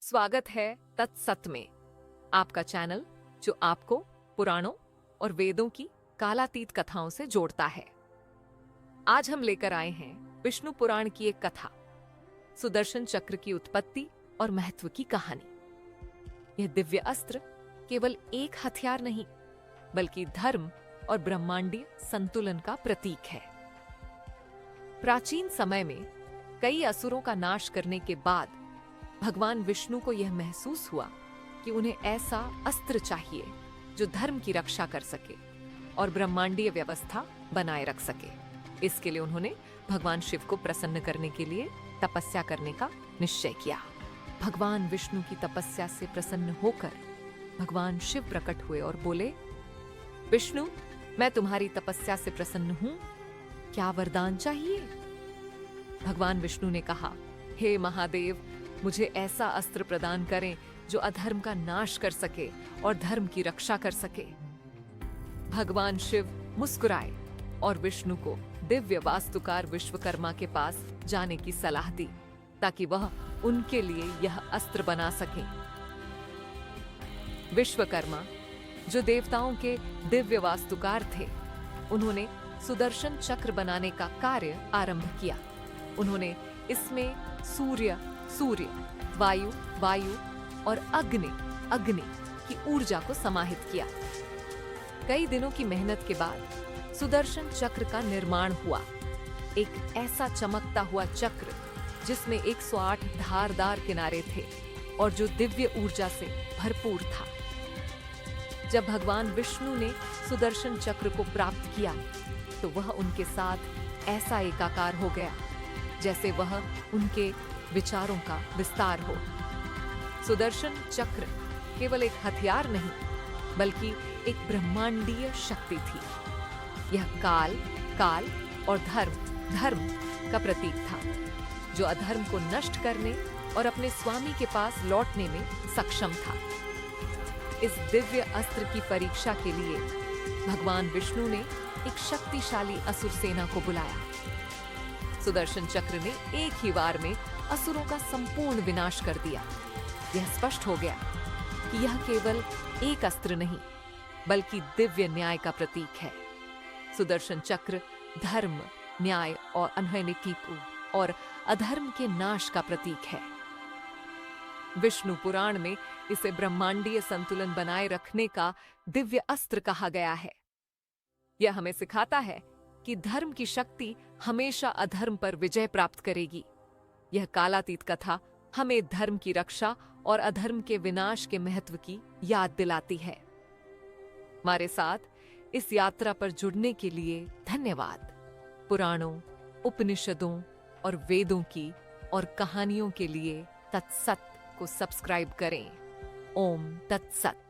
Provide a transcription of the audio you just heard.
स्वागत है तत्सत में, आपका चैनल जो आपको पुराणों और वेदों की कालातीत कथाओं से जोड़ता है। आज हम लेकर आए हैं विष्णु पुराण की एक कथा, सुदर्शन चक्र की उत्पत्ति और महत्व की कहानी। यह दिव्य अस्त्र केवल एक हथियार नहीं, बल्कि धर्म और ब्रह्मांडीय संतुलन का प्रतीक है। प्राचीन समय में कई असुरों का नाश करने के बाद भगवान विष्णु को यह महसूस हुआ कि उन्हें ऐसा अस्त्र चाहिए जो धर्म की रक्षा कर सके और ब्रह्मांडीय व्यवस्था बनाए रख सके। इसके लिए उन्होंने भगवान शिव को प्रसन्न करने के लिए तपस्या करने का निश्चय किया। भगवान विष्णु की तपस्या से प्रसन्न होकर भगवान शिव प्रकट हुए और बोले, विष्णु, मैं तुम्हारी तपस्या से प्रसन्न हूं, क्या वरदान चाहिए? भगवान विष्णु ने कहा, हे महादेव, मुझे ऐसा अस्त्र प्रदान करें जो अधर्म का नाश कर सके और धर्म की रक्षा कर सके। भगवान शिव मुस्कुराए और विष्णु को दिव्य वास्तुकार विश्वकर्मा के पास जाने की सलाह दी ताकि वह उनके लिए यह अस्त्र बना सके। विश्वकर्मा, जो देवताओं के दिव्य वास्तुकार थे, उन्होंने सुदर्शन चक्र बनाने का कार्य आरंभ किया। उन्होंने इसमें सूर्य, वायु और अग्नि की ऊर्जा को समाहित किया। कई दिनों की मेहनत के बाद सुदर्शन चक्र का निर्माण हुआ। एक ऐसा चमकता हुआ चक्र जिसमें 108 धारदार किनारे थे और जो दिव्य ऊर्जा से भरपूर था। जब भगवान विष्णु ने सुदर्शन चक्र को प्राप्त किया तो वह उनके साथ ऐसा एकाकार हो गया जैसे वह उनके विचारों का विस्तार हो। सुदर्शन चक्र केवल एक हथियार नहीं, बल्कि एक ब्रह्मांडीय शक्ति थी। यह काल और धर्म का प्रतीक था, जो अधर्म को नष्ट करने और अपने स्वामी के पास लौटने में सक्षम था। इस दिव्य अस्त्र की परीक्षा के लिए भगवान विष्णु ने एक शक्तिशाली असुर सेना को बुलाया। सुदर्शन चक्र ने एक ही वार में असुरों का संपूर्ण विनाश कर दिया। यह स्पष्ट हो गया कि यह केवल एक अस्त्र नहीं, बल्कि दिव्य न्याय का प्रतीक है। सुदर्शन चक्र धर्म, न्याय और अनहोनी और अधर्म के नाश का प्रतीक है। विष्णु पुराण में इसे ब्रह्मांडीय संतुलन बनाए रखने का दिव्य अस्त्र कहा गया है। यह हमें सिखाता है कि धर्म की शक्ति हमेशा अधर्म पर विजय प्राप्त करेगी। यह कालातीत कथा हमें धर्म की रक्षा और अधर्म के विनाश के महत्व की याद दिलाती है। हमारे साथ इस यात्रा पर जुड़ने के लिए धन्यवाद। पुराणों, उपनिषदों और वेदों की और कहानियों के लिए तत्सत को सब्सक्राइब करें। ओम तत्सत।